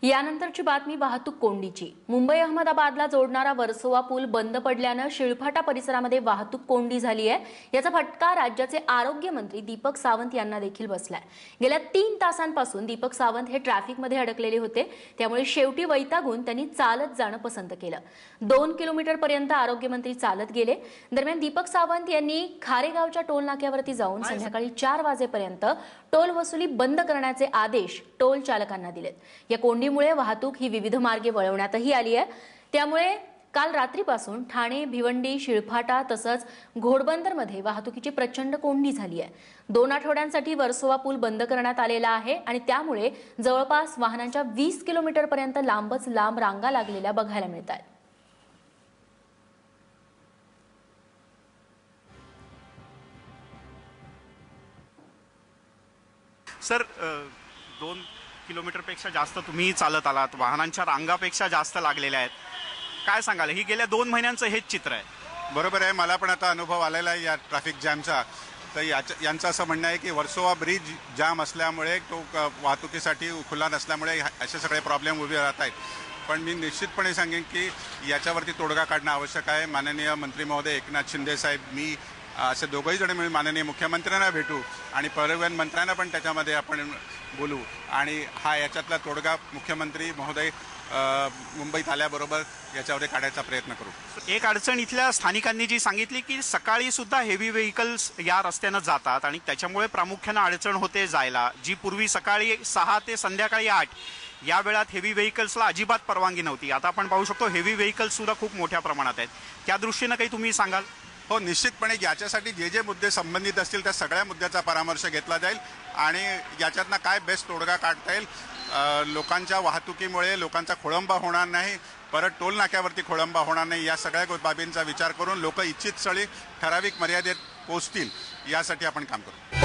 यानंतरची बातमी वाहतूक कोंडीची। मुंबई अहमदाबादला जोडणारा वर्सोवा पूल बंद पडल्याने शिळफाटा परिसरामध्ये वाहतूक कोंडी झाली आहे। याचा फटका राज्याचे आरोग्य मंत्री दीपक सावंत यांना देखील बसलाय। गेल्या 3 तासांपासून दीपक सावंत हे ट्रॅफिकमध्ये अडकलेले होते, त्यामुळे शेवटी वैतागून त्यांनी चालत जाणं पसंत केलं। 2 किलोमीटर पर्यंत आरोग्य मंत्री चालत गेले। दरम्यान दीपक सावंत यांनी खारेगावच्या टोल नाक्यावरती जाऊन संध्याकाळी 4 वाजेपर्यंत टोल वसुली बंद करण्याचे आदेश टोल चालकांना दिलेत। या कोंडीमुळे वाहतूक ही विविध मार्गे वळवण्यातही आली आहे। त्यामुळे काल रात्रीपासून ठाणे, भिवंडी, शिळफाटा तसंच घोडबंदरमध्ये वाहतुकीची प्रचंड कोंडी झाली आहे। 2 आठवड्यांसाठी वर्सोवा पूल बंद करण्यात आलेला आहे आणि त्यामुळे जवळपास वाहनांच्या 20 किलोमीटर पर्यंत लांबच लांब रांगा लागलेल्या बघायला मिळतात। सर, 2 किलोमीटरपेक्षा जास्त तुम्ही चालत आलात, वाहनांच्या रांगापेक्षा जास्त लागलेल्या आहेत, काय सांगाल? ही गेल्या 2 महिन्यांचं हेच चित्र आहे। बरोबर आहे, मला पण आता अनुभव आलेला आहे या ट्रॅफिक जॅमचा। तर यांचं असं म्हणणं आहे की वर्सोवा ब्रिज जाम असल्यामुळे तो वाहतुकीसाठी खुला नसल्यामुळे असे सगळे प्रॉब्लेम उभे राहत आहेत। पण मी निश्चितपणे सांगेन की याच्यावरती तोडगा काढणं आवश्यक आहे। माननीय मंत्री महोदय एकनाथ शिंदे साहेब, मी असे दोघंही जण मिळून माननीय मुख्यमंत्र्यांना भेटू आणि परिवहन मंत्र्यांना पण त्याच्यामध्ये आपण बोलू आणि याच्यातला तोडगा मुख्यमंत्री महोदय मुंबईत आल्याबरोबर याच्यावर काढायचा प्रयत्न करू। एक अडचण इथल्या स्थानिकांनी जी सांगितली की सकाळी सुद्धा हेवी व्हेकल्स या रस्त्यानं जातात आणि त्याच्यामुळे प्रामुख्यानं अडचण होते जायला। जी पूर्वी सकाळी 6 ते संध्याकाळी 8 या वेळात हेवी व्हेकल्सला अजिबात परवानगी नव्हती, आता आपण पाहू शकतो हेवी व्हेकल्स सुद्धा खूप मोठ्या प्रमाणात आहेत। त्या दृष्टीनं काही तुम्ही सांगाल? हो, निश्चितपणे याच्यासाठी जे मुद्दे संबंधित असतील त्या सगळ्या मुद्द्याचा परामर्श घेतला जाईल आणि याच्यातनं काय बेस्ट तोडगा काढता येईल। लोकांच्या वाहतुकीमुळे लोकांचा खोळंबा होणार नाही, परत टोल नाक्यावरती खोळंबा होणार नाही, या सगळ्या बाबींचा विचार करून लोक इच्छित स्थळी ठराविक मर्यादेत पोहोचतील यासाठी आपण काम करू।